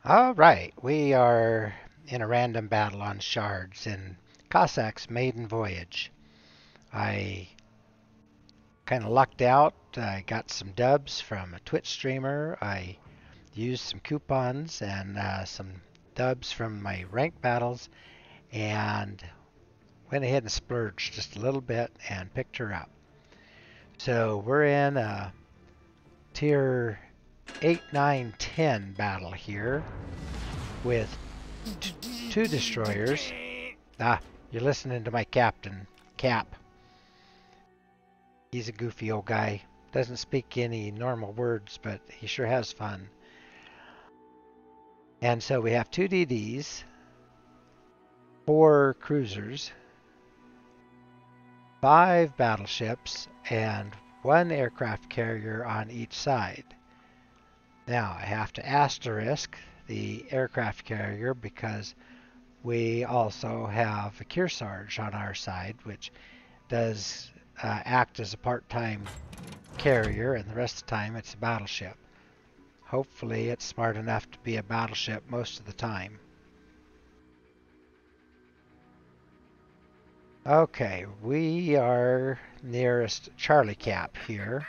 All right, we are in a random battle on shards in Cossack's maiden voyage. I kind of lucked out. I got some dubs from a Twitch streamer. I used some coupons and some dubs from my ranked battles and went ahead and splurged just a little bit and picked her up. So we're in a tier 8, 9, 10 battle here with two destroyers. Ah, you're listening to my captain, Cap. He's a goofy old guy. Doesn't speak any normal words, but he sure has fun. And so we have 2 DDs, 4 cruisers, 5 battleships, and 1 aircraft carrier on each side. Now I have to asterisk the aircraft carrier because we also have a Kearsarge on our side, which does act as a part-time carrier, and the rest of the time it's a battleship. Hopefully it's smart enough to be a battleship most of the time. Okay, we are nearest Charlie Cap here.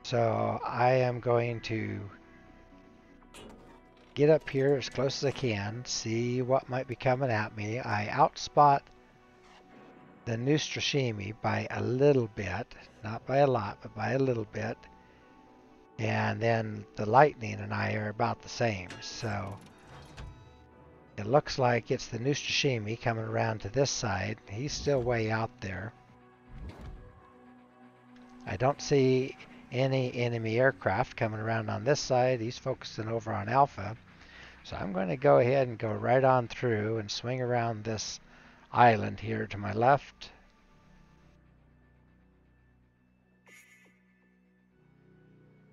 So I am going to get up here as close as I can, see what might be coming at me. I outspot the Neustrashimi by a little bit, not by a lot, but by a little bit. And then the Lightning and I are about the same. So it looks like it's the Neustrashimi coming around to this side. He's still way out there. I don't see any enemy aircraft coming around on this side. He's focusing over on Alpha. So I'm going to go ahead and go right on through and swing around this island here to my left.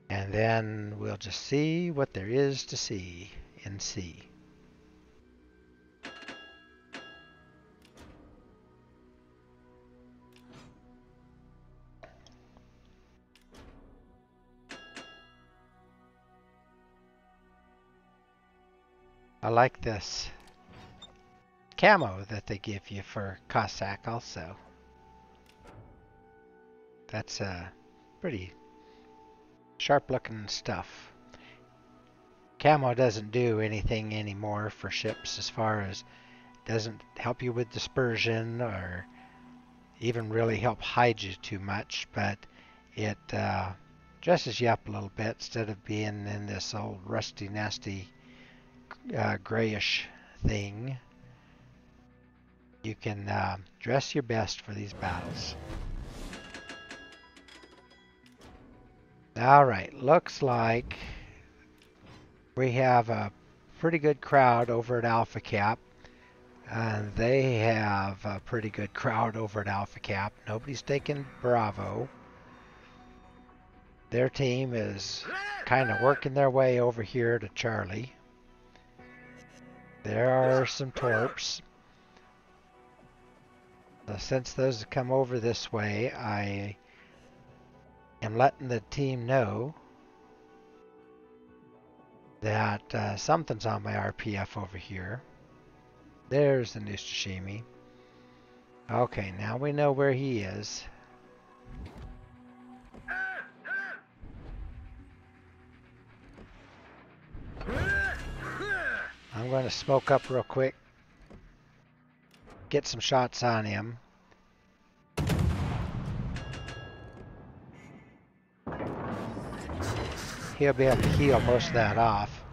And then we'll just see what there is to see in sea. I like this camo that they give you for Cossack also. That's pretty sharp looking stuff. Camo doesn't do anything anymore for ships as far as doesn't help you with dispersion or even really help hide you too much, but it dresses you up a little bit instead of being in this old rusty nasty grayish thing. You can dress your best for these battles. Alright, looks like we have a pretty good crowd over at Alpha Cap. And they have a pretty good crowd over at Alpha Cap. Nobody's taking Bravo. Their team is kind of working their way over here to Charlie. There are some torps. Since those have come over this way, I am letting the team know that something's on my RPF over here. There's the Neustrashimi. Okay, now we know where he is. I'm going to smoke up real quick. Get some shots on him. He'll be able to heal most of that off.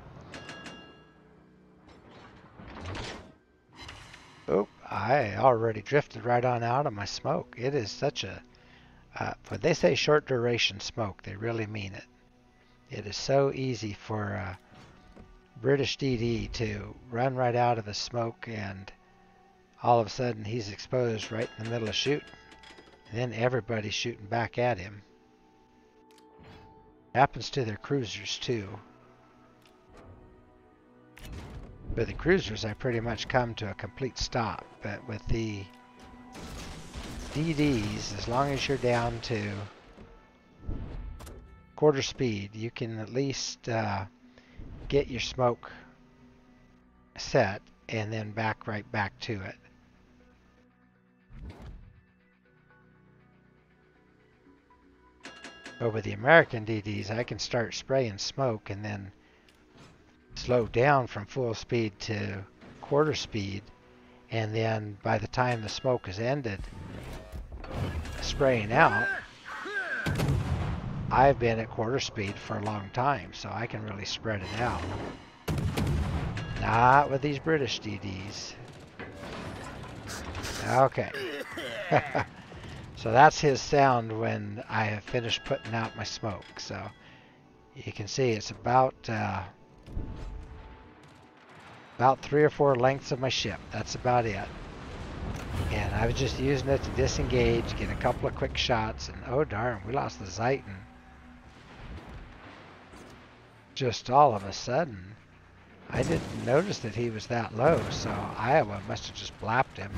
Oop, I already drifted right on out of my smoke. It is such a, when they say short duration smoke, they really mean it. It is so easy for British DD to run right out of the smoke and all of a sudden he's exposed right in the middle of shooting. And then everybody's shooting back at him. Happens to their cruisers too. With the cruisers I pretty much come to a complete stop, but with the DDs, as long as you're down to quarter speed, you can at least get your smoke set and then back right back to it. But with the American DDs, I can start spraying smoke and then slow down from full speed to quarter speed, and then by the time the smoke is ended spraying out, I've been at quarter speed for a long time, so I can really spread it out. Not with these British DDs. Okay. So that's his sound when I have finished putting out my smoke. So you can see it's about 3 or 4 lengths of my ship. That's about it. And I was just using it to disengage, get a couple of quick shots, and oh darn, we lost the VIII-IX. Just all of a sudden, I didn't notice that he was that low, so Iowa must have just blapped him.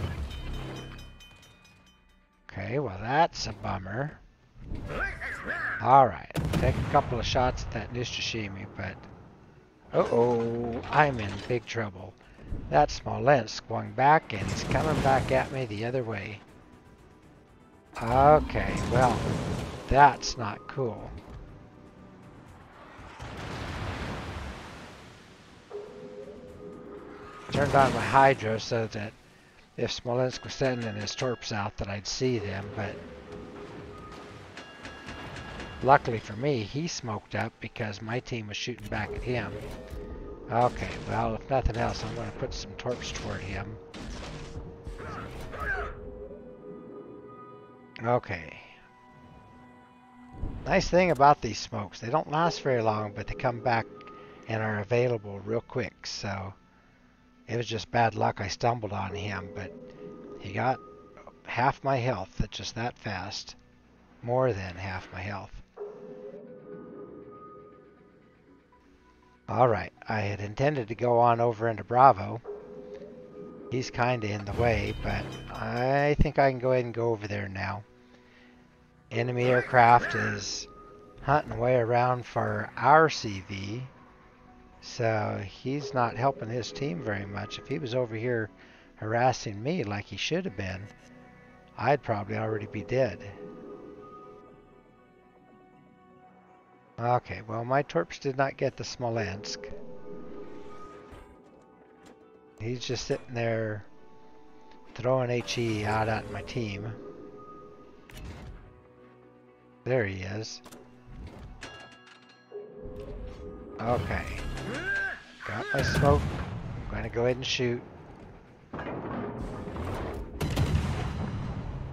Okay, well that's a bummer. Alright, take a couple of shots at that Nustashimi, but uh-oh, I'm in big trouble. That Smolensk going back, and he's coming back at me the other way. Okay, well, that's not cool. Turned on my hydro so that if Smolensk was sending his torps out that I'd see them, but luckily for me, he smoked up because my team was shooting back at him. Okay, well, if nothing else, I'm going to put some torps toward him. Okay. Nice thing about these smokes, they don't last very long, but they come back and are available real quick, so it was just bad luck I stumbled on him, but he got half my health just that fast. More than half my health. Alright, I had intended to go on over into Bravo. He's kind of in the way, but I think I can go ahead and go over there now. Enemy aircraft is hunting away around for our CV, so he's not helping his team very much. If he was over here harassing me like he should have been, I'd probably already be dead. Okay, well, my torps did not get the Smolensk. He's just sitting there throwing HE out at my team. There he is. Okay. Got my smoke. I'm going to go ahead and shoot.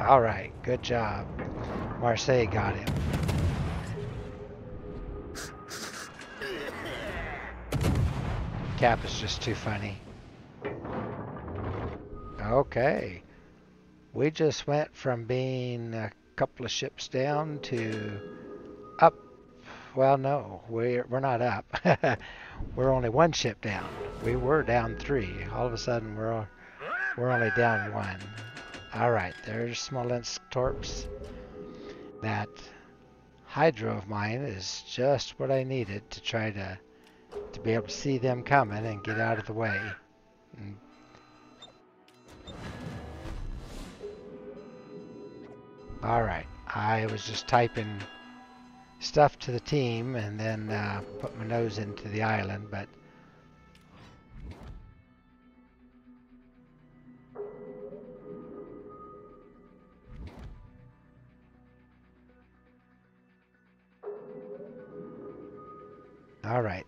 Alright, good job. Marseille got him. Cap is just too funny. Okay. We just went from being a couple of ships down to up. Well, no, we're not up. We're only 1 ship down. We were down 3. All of a sudden, we're only down 1. All right, there's Smolensk torps. That hydro of mine is just what I needed to try to be able to see them coming and get out of the way. Alright, I was just typing stuff to the team and then put my nose into the island, but alright.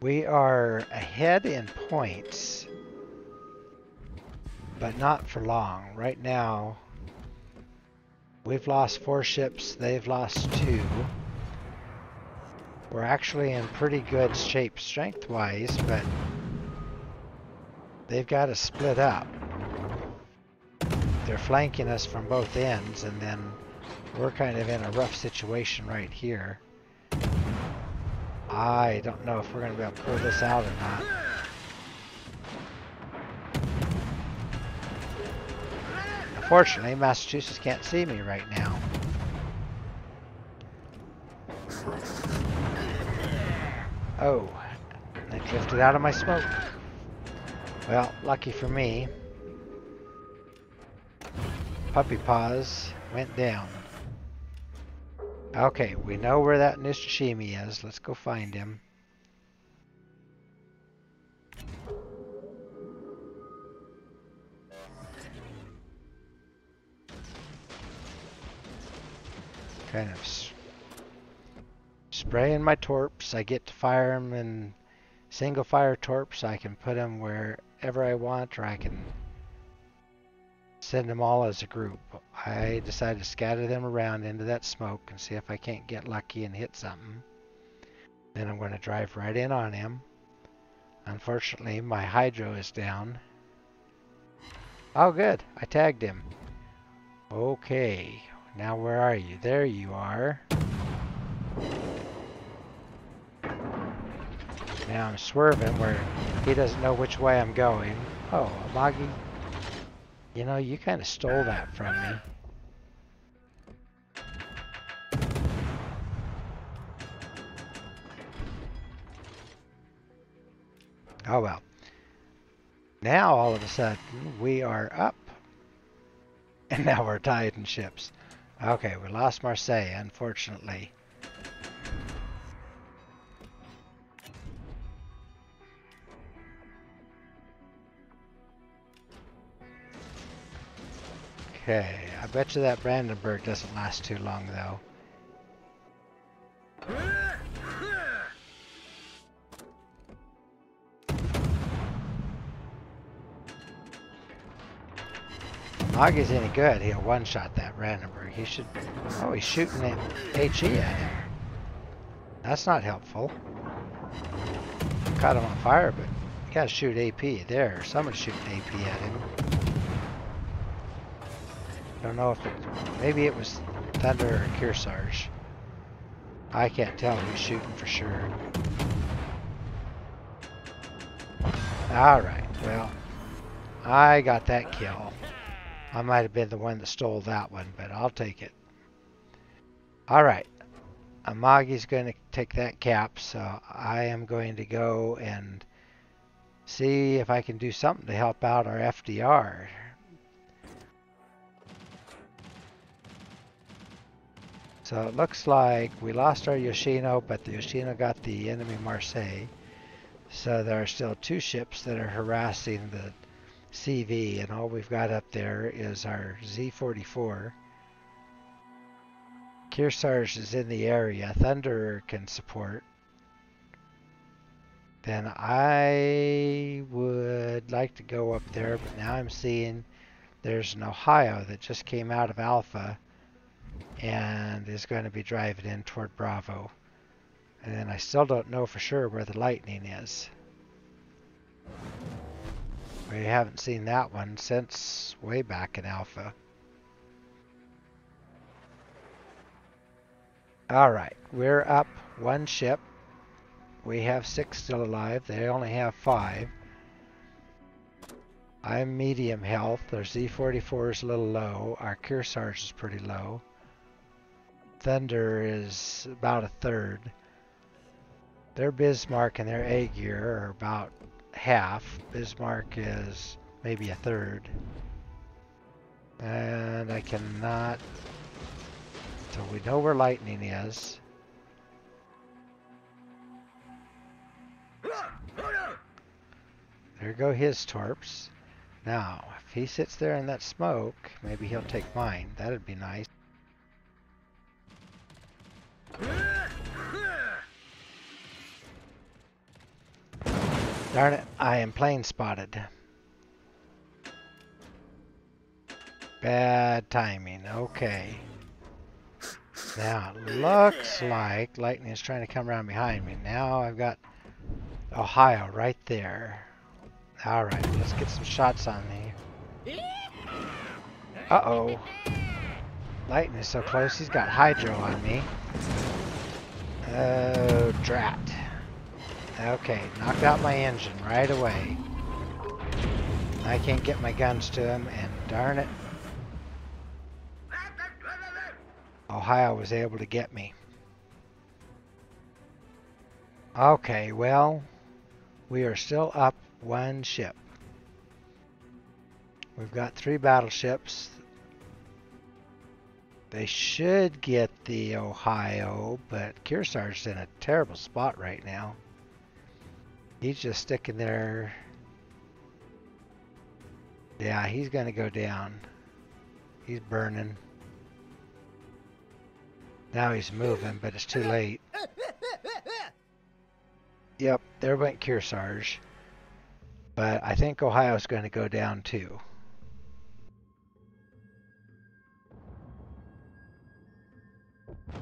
We are ahead in points, but not for long. Right now, we've lost 4 ships, they've lost 2. We're actually in pretty good shape strength-wise, but they've got to split up. They're flanking us from both ends, and then we're kind of in a rough situation right here. I don't know if we're going to be able to pull this out or not. Unfortunately, Massachusetts can't see me right now. Oh, they drifted out of my smoke. Well, lucky for me, Puppy Paws went down. Okay, we know where that Nishishimi is. Let's go find him. Kind of spraying my torps. I get to fire them in single fire torps. I can put them wherever I want, or I can send them all as a group. I decided to scatter them around into that smoke and see if I can't get lucky and hit something. Then I'm going to drive right in on him. Unfortunately, my hydro is down. Oh, good. I tagged him. Okay. Now where are you? There you are. Now I'm swerving where he doesn't know which way I'm going. Oh, Amagi. You know, you kind of stole that from me. Oh well. Now all of a sudden we are up. And now we're tied in ships. Okay, we lost Marseille, unfortunately. Okay, I bet you that Brandenburg doesn't last too long, though. Augie's any good, he'll one-shot that Brandenburg. He should... Oh, he's shooting at HE at him. That's not helpful. Caught him on fire, but you gotta shoot AP there. Someone's shooting AP at him. Don't know if it... Maybe it was Thunder or Kearsarge. I can't tell who's shooting for sure. Alright, well, I got that kill. I might have been the one that stole that one, but I'll take it. Alright, Amagi's going to take that cap, so I am going to go and see if I can do something to help out our FDR. So it looks like we lost our Yoshino, but the Yoshino got the enemy Marseille. So there are still two ships that are harassing the CV, and all we've got up there is our Z-44. Kearsarge is in the area. Thunder can support. Then I would like to go up there, but now I'm seeing there's an Ohio that just came out of Alpha and is going to be driving in toward Bravo. And then I still don't know for sure where the Lightning is. We haven't seen that one since way back in Alpha. Alright, we're up one ship. We have 6 still alive. They only have 5. I'm medium health. Their Z-44 is a little low. Our Kearsarge is pretty low. Thunder is about a third. Their Bismarck and their A-gear are about half. Bismarck is maybe a third. And I cannot... So we know where Lightning is. There go his torps. Now, if he sits there in that smoke, maybe he'll take mine. That'd be nice. Darn it, I am plane spotted. Bad timing, okay. Now, it looks like Lightning is trying to come around behind me. Now I've got Ohio right there. Alright, let's get some shots on me. Uh-oh. Lightning is so close, he's got hydro on me. Oh, drat. Okay, knocked out my engine right away. I can't get my guns to him, and darn it, Ohio was able to get me. Okay, well, we are still up one ship. We've got 3 battleships. They should get the Ohio, but Kearsarge's in a terrible spot right now. He's just sticking there. Yeah, he's going to go down. He's burning. Now he's moving, but it's too late. Yep, there went Kearsarge. But I think Ohio's going to go down too.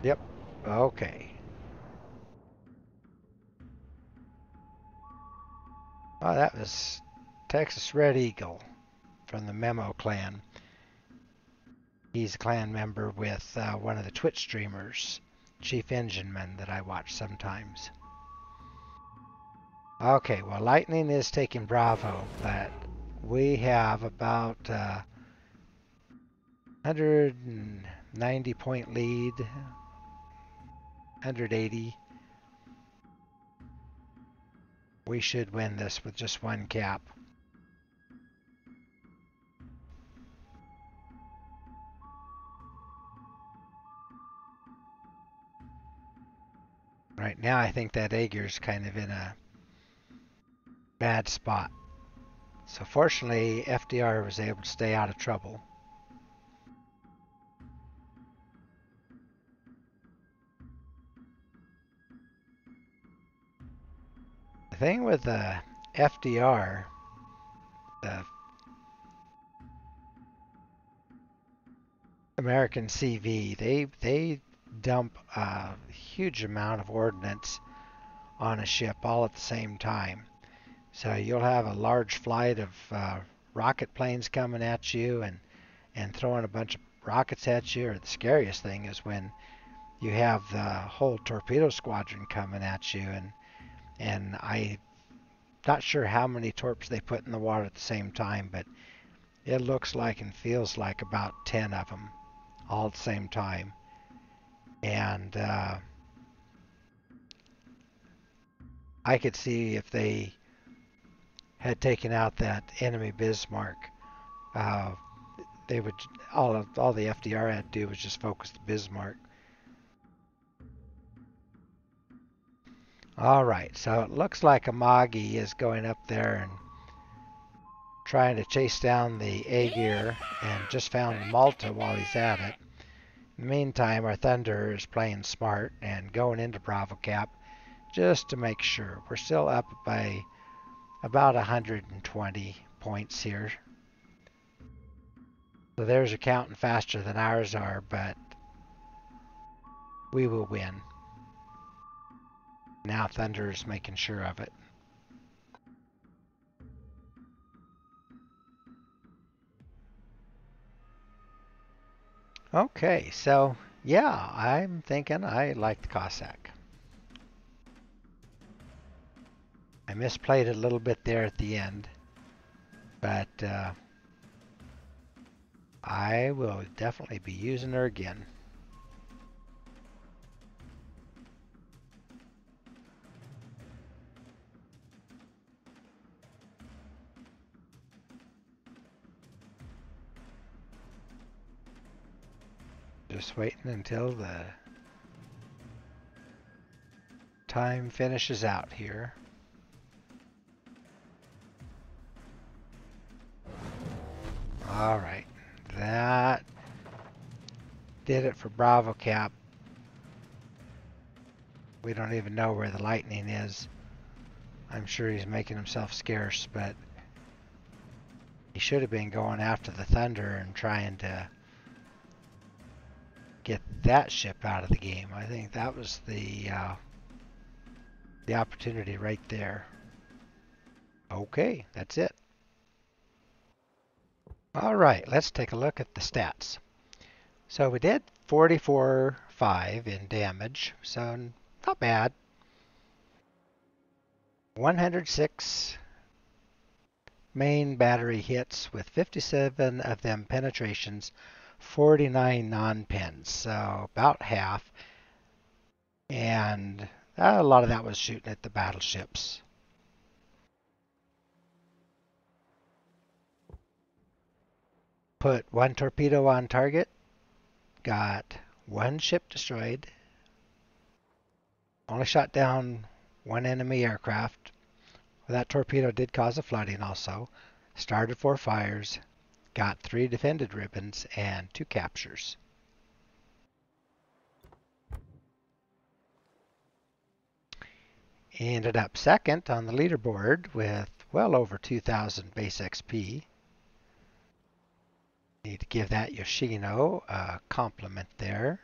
Yep, okay. Oh, that was Texas Red Eagle from the Memo clan. He's a clan member with one of the Twitch streamers, Chief Engineman, that I watch sometimes. Okay, well, Lightning is taking Bravo, but we have about 190 point lead, 180. We should win this with just 1 cap. Right now, I think that Aegir's kind of in a bad spot. So fortunately, FDR was able to stay out of trouble. The thing with the FDR, the American CV, they dump a huge amount of ordnance on a ship all at the same time. So you'll have a large flight of rocket planes coming at you and throwing a bunch of rockets at you. Or the scariest thing is when you have the whole torpedo squadron coming at you, and I'm not sure how many torps they put in the water at the same time, but it looks like and feels like about 10 of them all at the same time. And I could see if they had taken out that enemy Bismarck, they would all the FDR had to do was just focus the Bismarck. All right, so it looks like Amagi is going up there and trying to chase down the Aegir, and just found Malta while he's at it. In the meantime, our Thunder is playing smart and going into Bravo Cap just to make sure. We're still up by about 120 points here. So theirs are counting faster than ours are, but we will win. Now Thunder's making sure of it. Okay, so yeah, I'm thinking I like the Cossack. I misplayed it a little bit there at the end, but I will definitely be using her again. Just waiting until the time finishes out here. All right, that did it for Bravo Cap. We don't even know where the Lightning is. I'm sure he's making himself scarce, but he should have been going after the Thunder and trying to get that ship out of the game. I think that was the opportunity right there. Okay, that's it. All right, let's take a look at the stats. So we did 44.5 in damage, so not bad. 106 main battery hits with 57 of them penetrations, 49 non-pens, so about half. And A lot of that was shooting at the battleships. Put one torpedo on target, got one ship destroyed, only shot down one enemy aircraft. That torpedo did cause a flooding also. Started 4 fires, got 3 defended ribbons and 2 captures. Ended up second on the leaderboard with well over 2,000 base XP. Need to give that Yoshino a compliment there.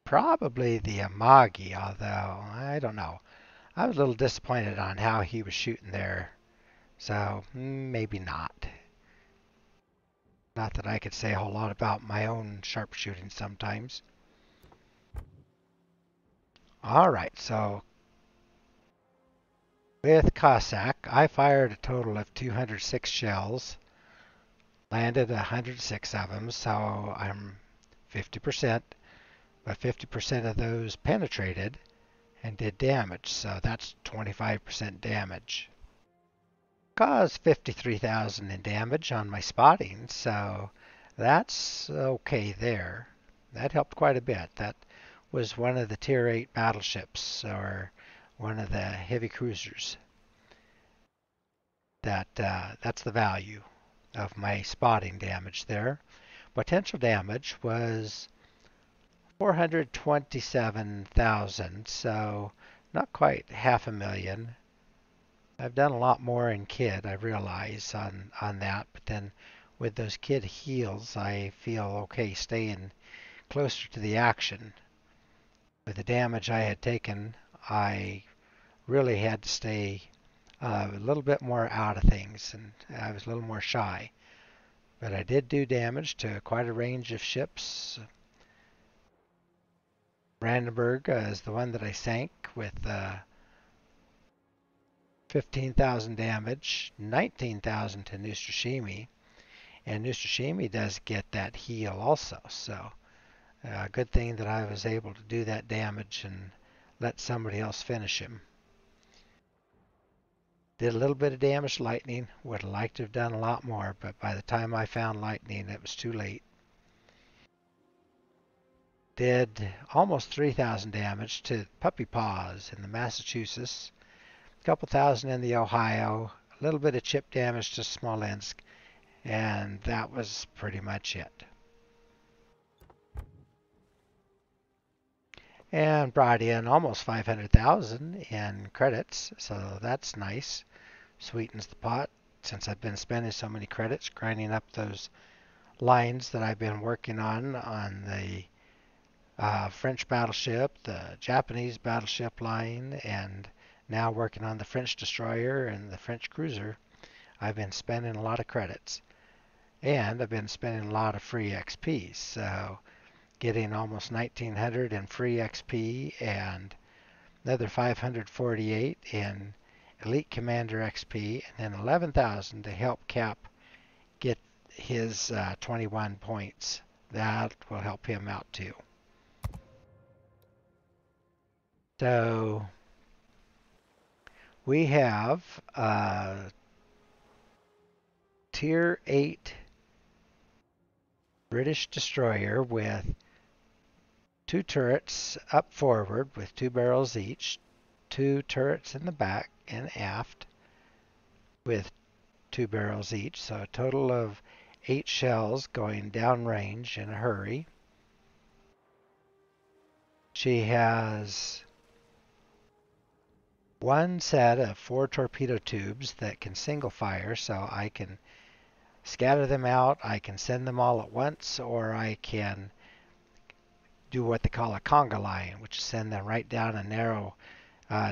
Probably the Amagi, although I don't know. I was a little disappointed on how he was shooting there, so maybe not. Not that I could say a whole lot about my own sharpshooting sometimes. Alright, so with Cossack, I fired a total of 206 shells, landed 106 of them, so I'm 50%, but 50% of those penetrated and did damage, so that's 25% damage. Caused 53,000 in damage on my spotting, so that's okay there. That helped quite a bit. That was one of the Tier 8 battleships, or one of the heavy cruisers. That's the value of my spotting damage there. Potential damage was 427,000, so not quite 500,000. I've done a lot more in kid, I realize, on that, but then with those kid heals, I feel okay staying closer to the action. With the damage I had taken, I really had to stay a little bit more out of things, and I was a little more shy. But I did do damage to quite a range of ships. Brandenburg is the one that I sank with 15,000 damage, 19,000 to Nustrashimi, and Nustrashimi does get that heal also. So good thing that I was able to do that damage and let somebody else finish him. Did a little bit of damage to Lightning. Would have liked to have done a lot more, but by the time I found Lightning, it was too late. Did almost 3,000 damage to Puppy Paws in the Massachusetts, a couple thousand in the Ohio, a little bit of chip damage to Smolensk, and that was pretty much it. And brought in almost 500,000 in credits, so that's nice. Sweetens the pot since I've been spending so many credits grinding up those lines that I've been working on the French battleship, the Japanese battleship line, and now working on the French destroyer and the French cruiser. I've been spending a lot of credits, and I've been spending a lot of free XP, so getting almost 1900 in free XP and another 548 in Elite Commander XP, and then 11,000 to help Cap get his 21 points. That will help him out too. So we have a Tier 8 British destroyer with 2 turrets up forward with 2 barrels each, 2 turrets in the back and aft with 2 barrels each, so a total of 8 shells going downrange in a hurry. She has one set of 4 torpedo tubes that can single fire, so I can scatter them out, I can send them all at once, or I can do what they call a conga line, which is send them right down a narrow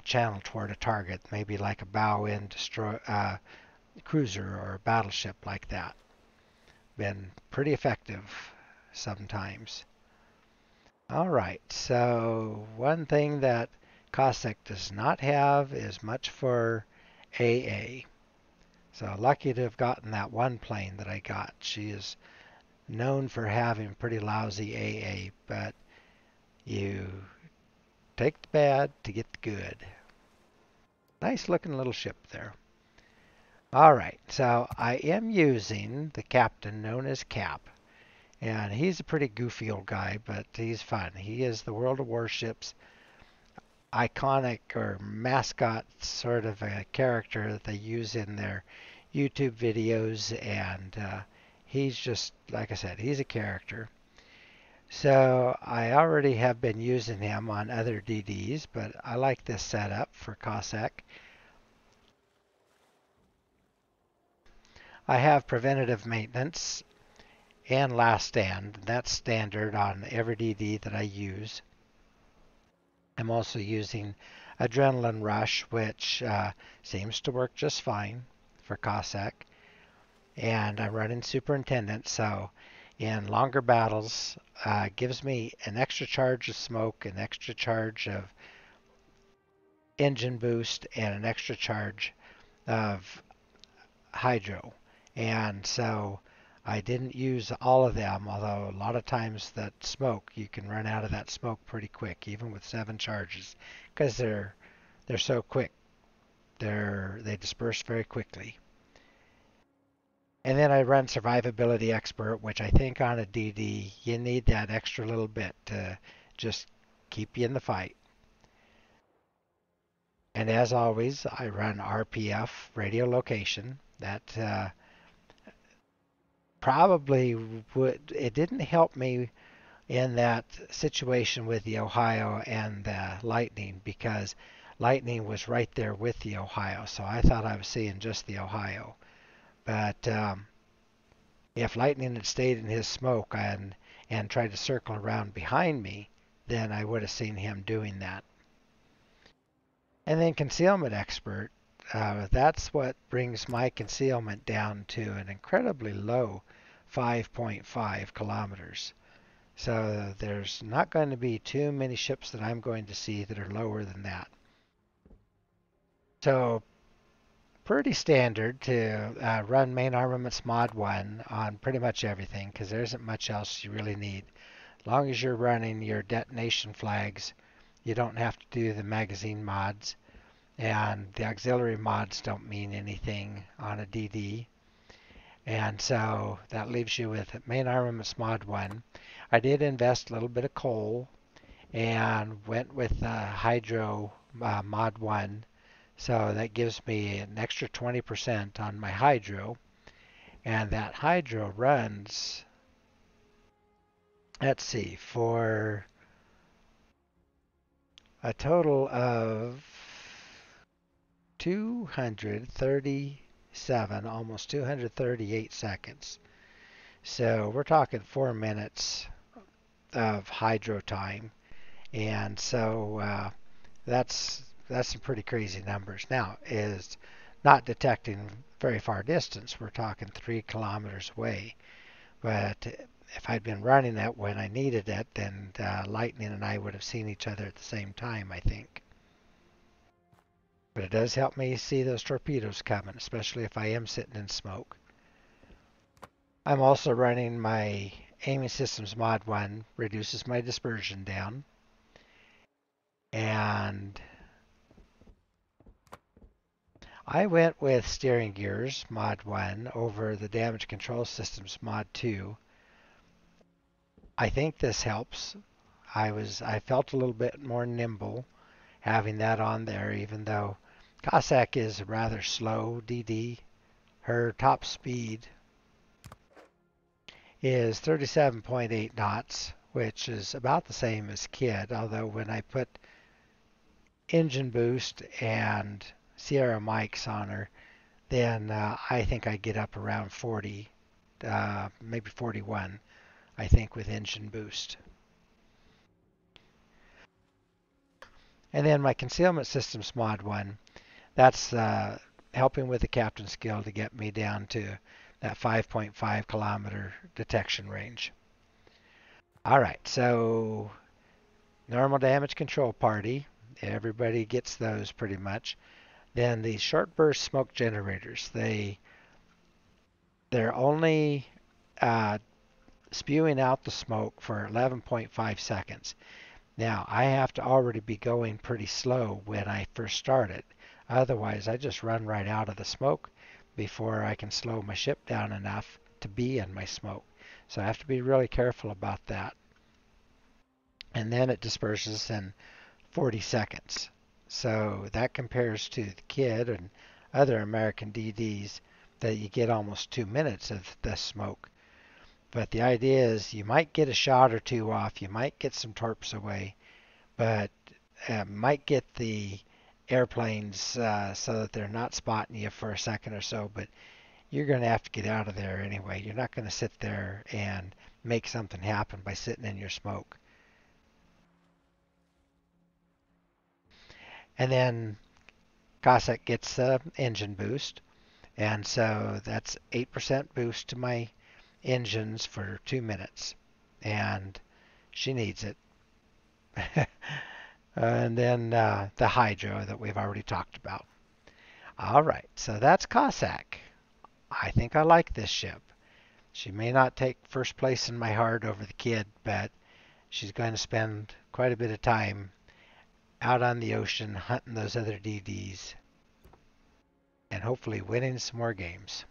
channel toward a target, maybe like a bow-in cruiser or a battleship like that. Been pretty effective sometimes. Alright, so one thing that Cossack does not have is much for AA. So lucky to have gotten that one plane that I got. She is known for having pretty lousy AA, but You take the bad to get the good. Nice looking little ship there. Alright, so I am using the captain known as Cap. And he's a pretty goofy old guy, but he's fun. He is the World of Warships iconic or mascot sort of a character that they use in their YouTube videos. And he's just, like I said, he's a character. So I already have been using him on other DDs, but I like this setup for Cossack. I have preventative maintenance and last stand. That's standard on every DD that I use. I'm also using Adrenaline Rush, which seems to work just fine for Cossack. And I'm running Superintendent, so in longer battles, gives me an extra charge of smoke, an extra charge of engine boost, and an extra charge of hydro. And so I didn't use all of them, although a lot of times that smoke, you can run out of that smoke pretty quick, even with 7 charges, because they're so quick. They disperse very quickly. And then I run Survivability Expert, which I think on a DD, you need that extra little bit to just keep you in the fight. And as always, I run RPF, radio location. That probably it didn't help me in that situation with the Ohio and the Lightning, because Lightning was right there with the Ohio. So I thought I was seeing just the Ohio. But if Lightning had stayed in his smoke and tried to circle around behind me, then I would have seen him doing that. And then Concealment Expert, that's what brings my concealment down to an incredibly low 5.5 kilometers. So there's not going to be too many ships that I'm going to see that are lower than that. So pretty standard to run Main Armaments Mod 1 on pretty much everything, because there isn't much else you really need. As long as you're running your detonation flags, you don't have to do the magazine mods. And the auxiliary mods don't mean anything on a DD. And so that leaves you with Main Armaments Mod 1. I did invest a little bit of coal and went with Hydro Mod 1. So that gives me an extra 20% on my Hydro. And that Hydro runs, let's see, for a total of 237, almost 238 seconds. So we're talking 4 minutes of hydro time. And so that's some pretty crazy numbers. Now, is not detecting very far distance. We're talking 3 kilometers away. But if I'd been running it when I needed it, then Lightning and I would have seen each other at the same time, I think. But it does help me see those torpedoes coming, especially if I am sitting in smoke. I'm also running my Aiming Systems Mod 1, reduces my dispersion down. And I went with Steering Gears Mod 1 over the Damage Control Systems Mod 2. I think this helps. I felt a little bit more nimble having that on there, even though Cossack is a rather slow DD. Her top speed is 37.8 knots, which is about the same as Kid, although when I put engine boost and Sierra mics on her, then I think I get up around 40, maybe 41, I think, with engine boost. And then my Concealment Systems Mod 1, that's helping with the captain skill to get me down to that 5.5 kilometer detection range. All right, so normal damage control party. Everybody gets those pretty much. Then the short burst smoke generators. They're only spewing out the smoke for 11.5 seconds. Now, I have to already be going pretty slow when I first start it. Otherwise, I just run right out of the smoke before I can slow my ship down enough to be in my smoke. So I have to be really careful about that. And then it disperses in 40 seconds. So that compares to the Kid and other American DDs that you get almost 2 minutes of the smoke. But the idea is you might get a shot or two off, you might get some torps away, but might get the airplanes so that they're not spotting you for a second or so, but you're going to have to get out of there anyway. You're not going to sit there and make something happen by sitting in your smoke. And then Cossack gets engine boost, and so that's 8% boost to my engines for 2 minutes, and she needs it. And then the hydro that we've already talked about. All right, so that's Cossack. I think I like this ship. She may not take first place in my heart over the Kid, but she's going to spend quite a bit of time out on the ocean hunting those other DDs and hopefully winning some more games.